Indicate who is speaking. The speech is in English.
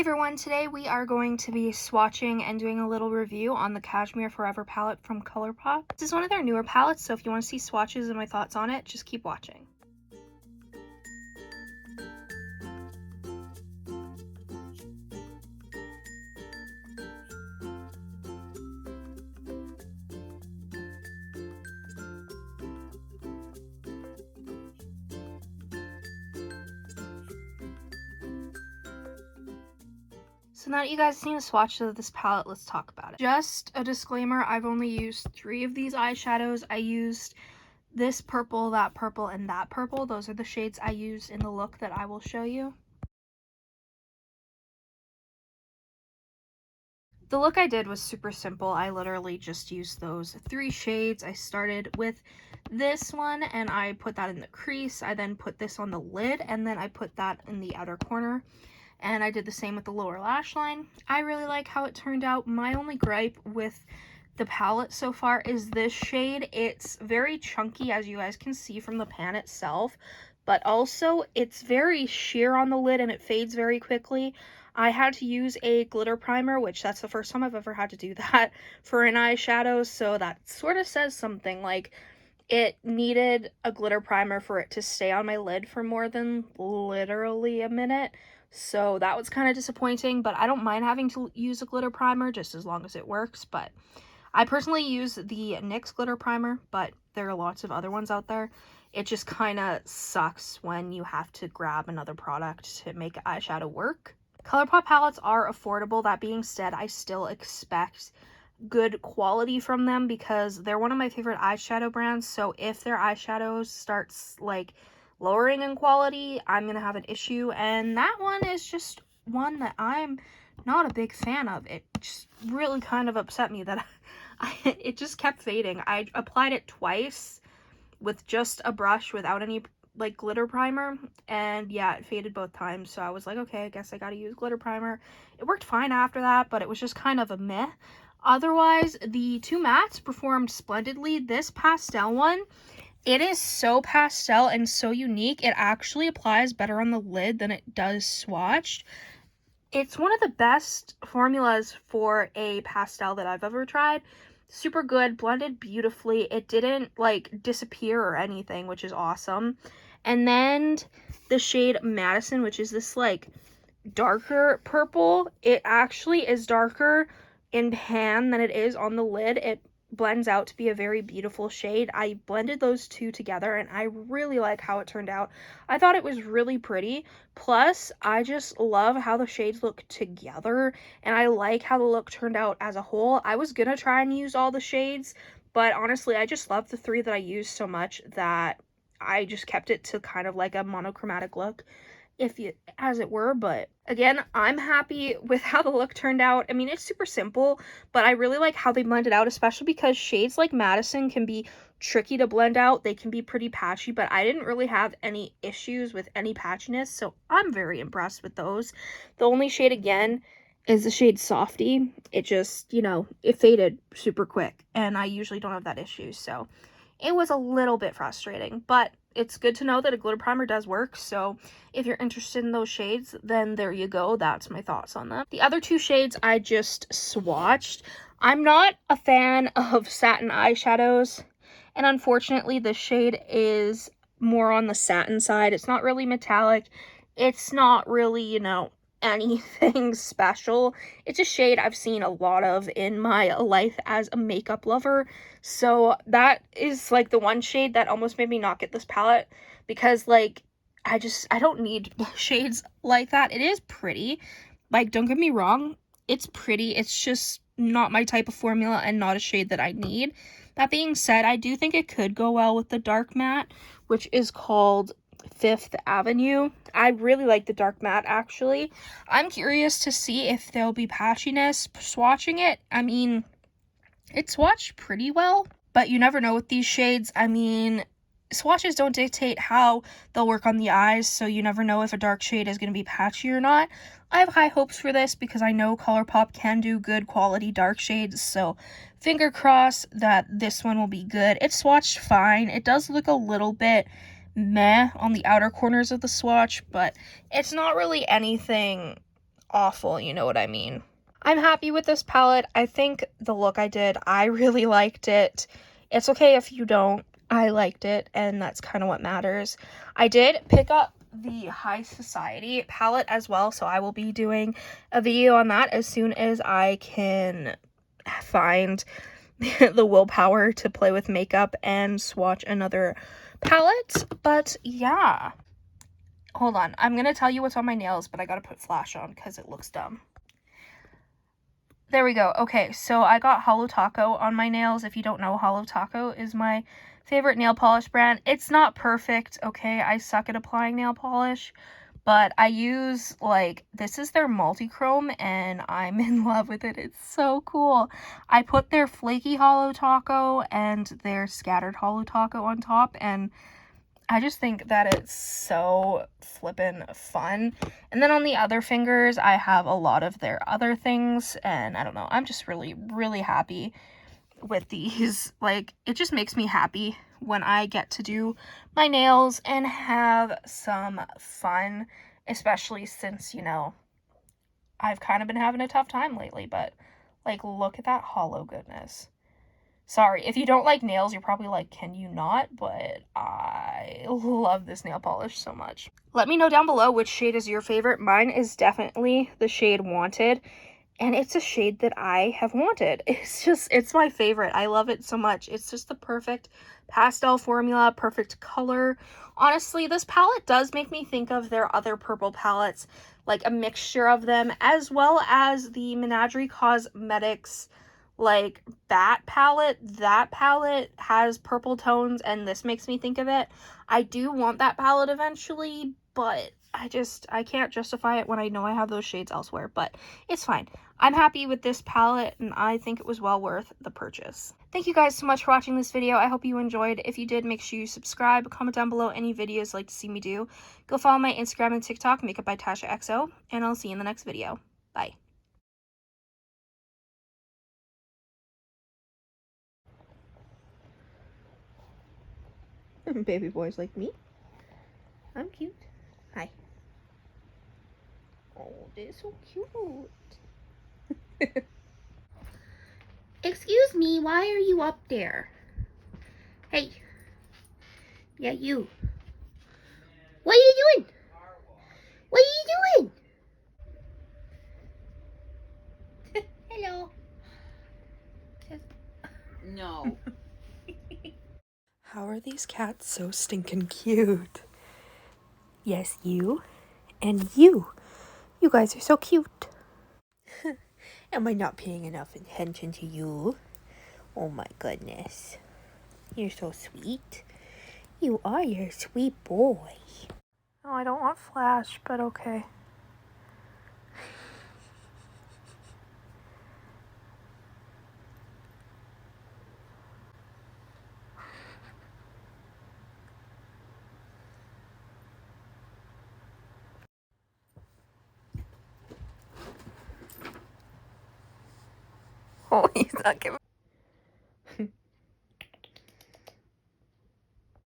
Speaker 1: everyone, today we are going to be swatching and doing a little review on the Cashmere Forever palette from Colourpop. This is one of their newer palettes, so if you want to see swatches and my thoughts on it, just keep watching. So now that you guys have seen the swatches of this palette, let's talk about it. Just a disclaimer, I've only used 3 of these eyeshadows. I used this purple, that purple, and that purple. Those are the shades I used in the look that I will show you. The look I did was super simple. I literally just used those 3 shades. I started with this one and I put that in the crease. I then put this on the lid and then I put that in the outer corner. And I did the same with the lower lash line. I really like how it turned out. My only gripe with the palette so far is this shade. It's very chunky, as you guys can see from the pan itself, but also it's very sheer on the lid and it fades very quickly. I had to use a glitter primer, which that's the first time I've ever had to do that for an eyeshadow, so that sort of says something. Like, it needed a glitter primer for it to stay on my lid for more than literally a minute. So that was kind of disappointing, but I don't mind having to use a glitter primer just as long as it works. But I personally use the NYX glitter primer, but there are lots of other ones out there. It just kind of sucks when you have to grab another product to make eyeshadow work. Colourpop palettes are affordable. That being said, I still expect good quality from them because they're one of my favorite eyeshadow brands. So if their eyeshadows starts like lowering in quality, I'm gonna have an issue, and that one is just one that I'm not a big fan of. It just really kind of upset me that it just kept fading. I applied it twice with just a brush without any like glitter primer, and yeah, it faded both times. So I was like, okay, I guess I gotta use glitter primer. It worked fine after that, but it was just kind of a meh. Otherwise, the 2 mattes performed splendidly. This pastel one, it is so pastel and so unique. It actually applies better on the lid than it does swatched. It's one of the best formulas for a pastel that I've ever tried. Super good, blended beautifully. It didn't like disappear or anything, which is awesome. And then the shade Madison, which is this like darker purple, it actually is darker in pan than it is on the lid. It blends out to be a very beautiful shade. I blended those 2 together and I really like how it turned out. I thought it was really pretty. Plus, I just love how the shades look together and I like how the look turned out as a whole. I was gonna try and use all the shades, but honestly, I just love the 3 that I used so much that I just kept it to kind of like a monochromatic look, as it were. But again, I'm happy with how the look turned out. I mean, it's super simple, but I really like how they blended out, especially because shades like Madison can be tricky to blend out. They can be pretty patchy, but I didn't really have any issues with any patchiness, so I'm very impressed with those. The only shade, again, is the shade Softy. It just, you know, it faded super quick, and I usually don't have that issue, so it was a little bit frustrating, but it's good to know that a glitter primer does work. So if you're interested in those shades, then there you go. That's my thoughts on them. The other 2 shades I just swatched. I'm not a fan of satin eyeshadows, and unfortunately this shade is more on the satin side. It's not really metallic. It's not really, you know, anything special. It's a shade I've seen a lot of in my life as a makeup lover. So that is like the one shade that almost made me not get this palette, because like I don't need shades like that. It is pretty, like, don't get me wrong, it's pretty. It's just not my type of formula and not a shade that I need. That being said, I do think it could go well with the dark matte, which is called Fifth Avenue. I really like the dark matte, actually. I'm curious to see if there'll be patchiness swatching it. I mean, it swatched pretty well, but you never know with these shades. I mean, swatches don't dictate how they'll work on the eyes, so you never know if a dark shade is going to be patchy or not. I have high hopes for this because I know Colourpop can do good quality dark shades, so finger crossed that this one will be good. It swatched fine. It does look a little bit meh on the outer corners of the swatch, but it's not really anything awful, you know what I mean. I'm happy with this palette. I think the look I did, I really liked it. It's okay if you don't. I liked it, and that's kind of what matters. I did pick up the High Society palette as well, so I will be doing a video on that as soon as I can find the willpower to play with makeup and swatch another palette. But yeah, hold on, I'm gonna tell you what's on my nails, but I gotta put flash on because it looks dumb. There we go. Okay, so I got Holo Taco on my nails. If you don't know, Holo Taco is my favorite nail polish brand. It's not perfect, okay? I suck at applying nail polish, but I use, like, this is their multi-chrome, and I'm in love with it. It's so cool. I put their flaky Holo Taco and their scattered Holo Taco on top, and I just think that it's so flippin' fun. And then on the other fingers, I have a lot of their other things, and I don't know, I'm just really, really happy with these. Like, it just makes me happy when I get to do my nails and have some fun, especially since, you know, I've kind of been having a tough time lately, but, like, look at that hollow goodness. Sorry, if you don't like nails, you're probably like, can you not? But I love this nail polish so much. Let me know down below which shade is your favorite. Mine is definitely the shade Wanted, and it's a shade that I have wanted. It's my favorite. I love it so much. It's just the perfect pastel formula, perfect color. Honestly, this palette does make me think of their other purple palettes, like a mixture of them, as well as the Menagerie Cosmetics like Bat palette. That palette has purple tones, and this makes me think of it. I do want that palette eventually, but I can't justify it when I know I have those shades elsewhere, but it's fine. I'm happy with this palette, and I think it was well worth the purchase. Thank you guys so much for watching this video. I hope you enjoyed. If you did, make sure you subscribe, comment down below any videos you'd like to see me do. Go follow my Instagram and TikTok, Makeup by Tasha XO, and I'll see you in the next video. Bye. Baby boys like me. I'm cute. Hi. Oh, they're so cute. Excuse me, why are you up there? Hey. Yeah, you. What are you doing? What are you doing? Hello.
Speaker 2: No.
Speaker 3: How are these cats so stinking cute? Yes, you. And you. You guys are so cute. Am I not paying enough attention to you? Oh my goodness. You're so sweet. You are, you're a sweet boy.
Speaker 1: Oh, I don't want flash, but okay. Oh, he's not giving